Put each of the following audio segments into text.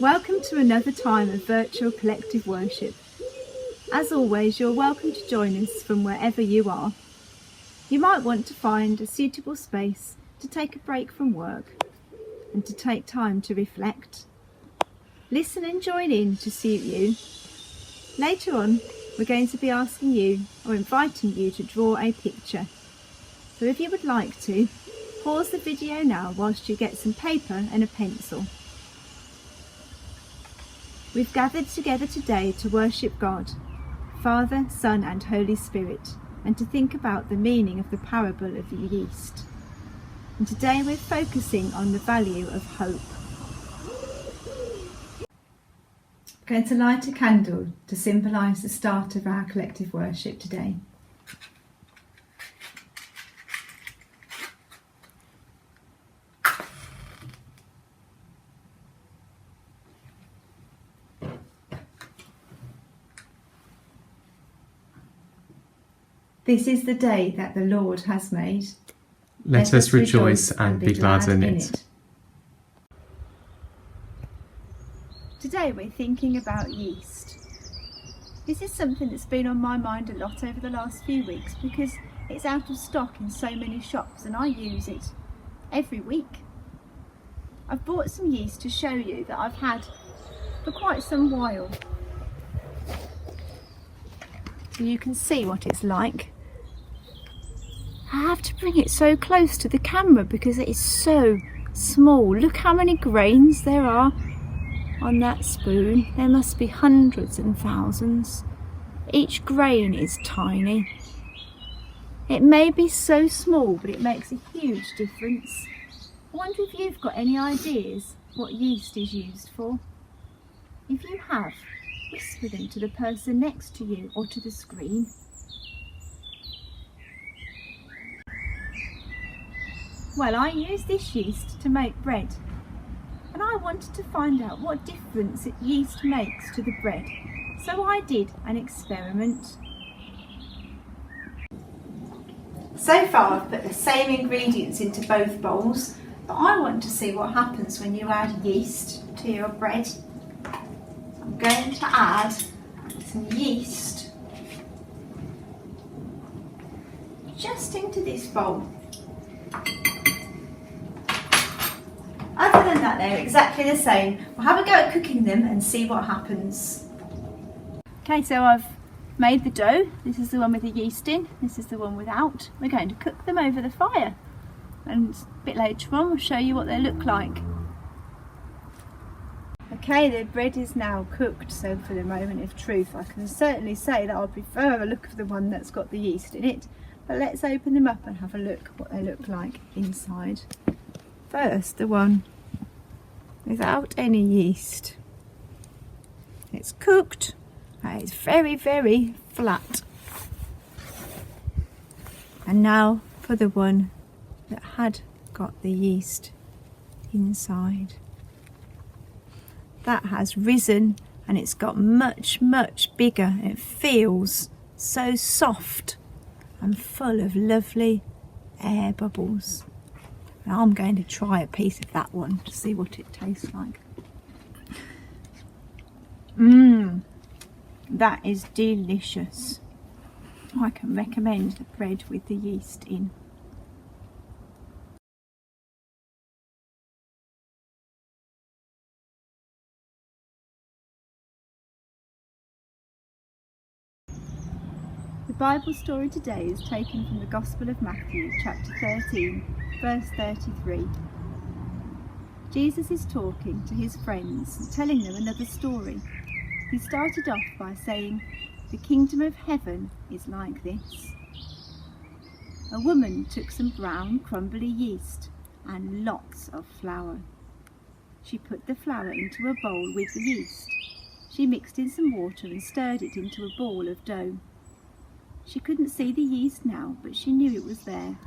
Welcome to another time of virtual collective worship. As always, you're welcome to join us from wherever you are. You might want to find a suitable space to take a break from work and to take time to reflect. Listen and join in to suit you. Later on, we're going to be asking you or inviting you to draw a picture. So if you would like to, pause the video now whilst you get some paper and a pencil. We've gathered together today to worship God, Father, Son and Holy Spirit, and to think about the meaning of the parable of the yeast. And today we're focusing on the value of hope. I'm going to light a candle to symbolise the start of our collective worship today. This is the day that the Lord has made. Let us rejoice and be glad in it. Today we're thinking about yeast. This is something that's been on my mind a lot over the last few weeks because it's out of stock in so many shops and I use it every week. I've bought some yeast to show you that I've had for quite some while. So you can see what it's like. I have to bring it so close to the camera because it is so small. Look how many grains there are on that spoon. There must be hundreds and thousands. Each grain is tiny. It may be so small, but it makes a huge difference. I wonder if you've got any ideas what yeast is used for. If you have, whisper them to the person next to you or to the screen. Well, I use this yeast to make bread, and I wanted to find out what difference yeast makes to the bread, so I did an experiment. So far I've put the same ingredients into both bowls, but I want to see what happens when you add yeast to your bread. I'm going to add some yeast just into this bowl. Other than that, they're exactly the same. We'll have a go at cooking them and see what happens. Okay, so I've made the dough. This is the one with the yeast in. This is the one without. We're going to cook them over the fire. And a bit later on, we'll show you what they look like. Okay, the bread is now cooked, so for the moment of truth, I can certainly say that I prefer a look of the one that's got the yeast in it. But let's open them up and have a look what they look like inside. First, the one without any yeast. It's cooked, and it's very, very flat. And now for the one that had got the yeast inside. That has risen and it's got much, much bigger. It feels so soft and full of lovely air bubbles. Now I'm going to try a piece of that one to see what it tastes like. That is delicious. I can recommend the bread with the yeast in. The Bible story today is taken from the Gospel of Matthew, chapter 13, verse 33. Jesus is talking to his friends and telling them another story. He started off by saying, "The kingdom of heaven is like this. A woman took some brown, crumbly yeast and lots of flour. She put the flour into a bowl with the yeast. She mixed in some water and stirred it into a ball of dough. She couldn't see the yeast now, but she knew it was there.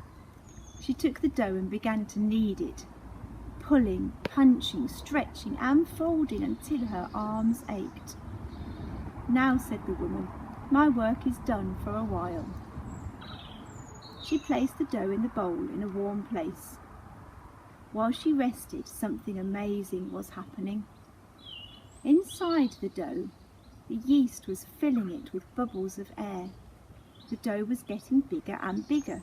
She took the dough and began to knead it, pulling, punching, stretching and folding until her arms ached. 'Now,' said the woman, 'my work is done for a while.' She placed the dough in the bowl in a warm place. While she rested, something amazing was happening. Inside the dough, the yeast was filling it with bubbles of air. The dough was getting bigger and bigger.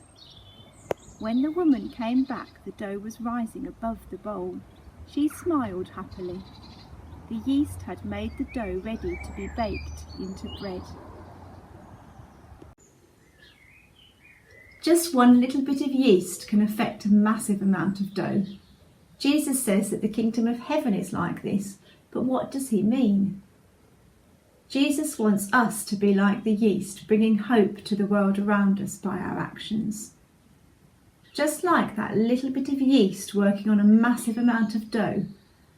When the woman came back, the dough was rising above the bowl. She smiled happily. The yeast had made the dough ready to be baked into bread. Just one little bit of yeast can affect a massive amount of dough. Jesus says that the kingdom of heaven is like this, but what does he mean? Jesus wants us to be like the yeast, bringing hope to the world around us by our actions. Just like that little bit of yeast working on a massive amount of dough,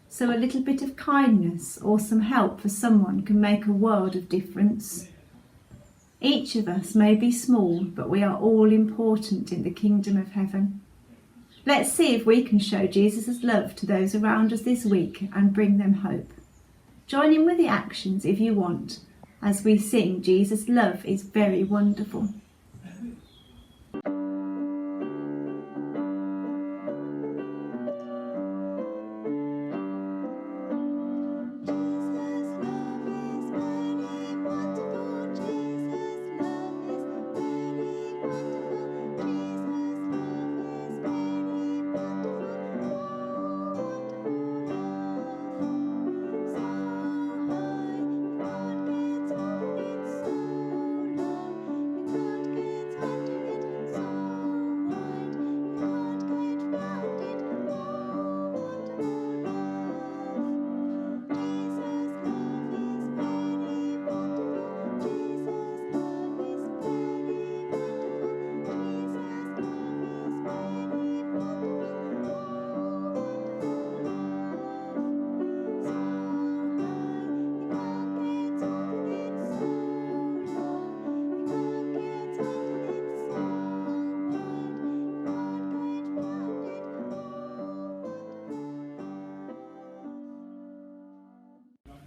so a little bit of kindness or some help for someone can make a world of difference. Each of us may be small, but we are all important in the kingdom of heaven. Let's see if we can show Jesus' love to those around us this week and bring them hope. Join in with the actions if you want, as we sing Jesus' love is very wonderful.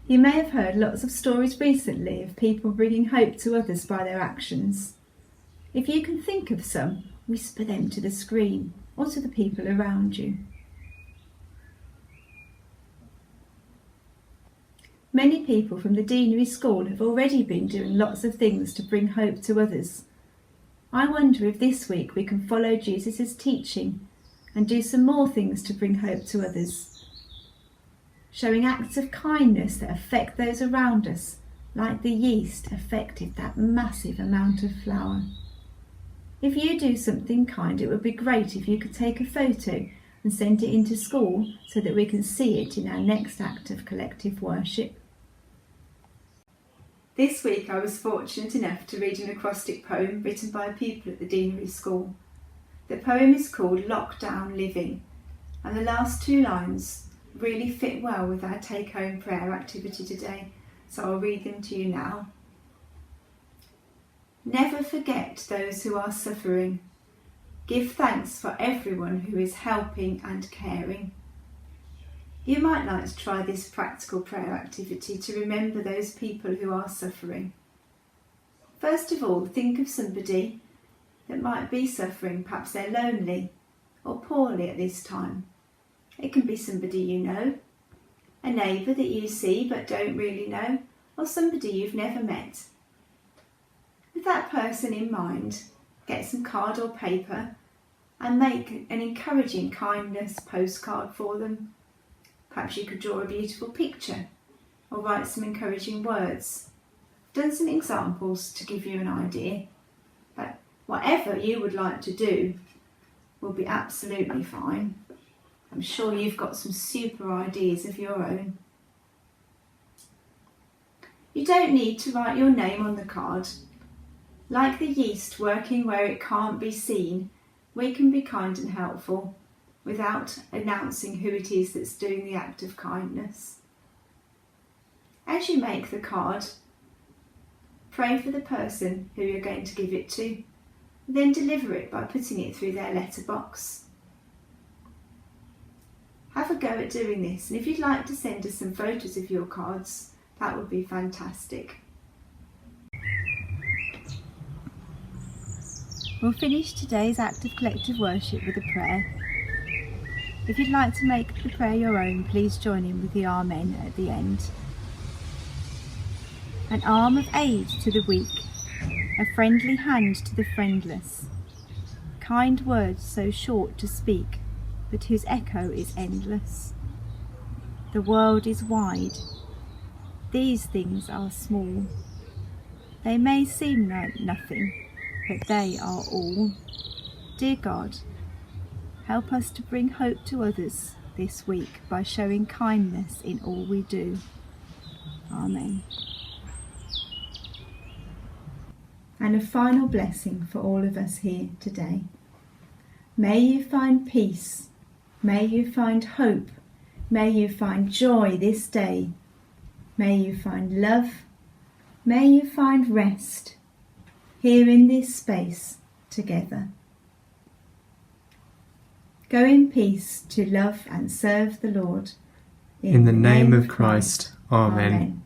You may have heard lots of stories recently of people bringing hope to others by their actions. If you can think of some, whisper them to the screen or to the people around you. Many people from the Deanery School have already been doing lots of things to bring hope to others. I wonder if this week we can follow Jesus' teaching and do some more things to bring hope to others. Showing acts of kindness that affect those around us, like the yeast affected that massive amount of flour. If you do something kind, it would be great if you could take a photo and send it into school so that we can see it in our next act of collective worship. This week I was fortunate enough to read an acrostic poem written by people at the Deanery School. The poem is called Lockdown Living, and the last two lines really fit well with our take-home prayer activity today, so I'll read them to you now. Never forget those who are suffering. Give thanks for everyone who is helping and caring. You might like to try this practical prayer activity to remember those people who are suffering. First of all, think of somebody that might be suffering. Perhaps they're lonely or poorly at this time. It can be somebody you know, a neighbour that you see but don't really know, or somebody you've never met. With that person in mind, get some card or paper and make an encouraging kindness postcard for them. Perhaps you could draw a beautiful picture or write some encouraging words. I've done some examples to give you an idea, but whatever you would like to do will be absolutely fine. I'm sure you've got some super ideas of your own. You don't need to write your name on the card. Like the yeast working where it can't be seen, we can be kind and helpful without announcing who it is that's doing the act of kindness. As you make the card, pray for the person who you're going to give it to, then deliver it by putting it through their letterbox. Have a go at doing this, and if you'd like to send us some photos of your cards, that would be fantastic. We'll finish today's act of collective worship with a prayer. If you'd like to make the prayer your own, please join in with the Amen at the end. an arm of aid to the weak, a friendly hand to the friendless, kind words so short to speak, but whose echo is endless. The world is wide. These things are small. They may seem like nothing, but they are all. Dear God, help us to bring hope to others this week by showing kindness in all we do. Amen. And a final blessing for all of us here today. May you find peace. May you find hope. May you find joy this day. May you find love. May you find rest here in this space together. Go in peace to love and serve the Lord. In the name of Christ. Amen.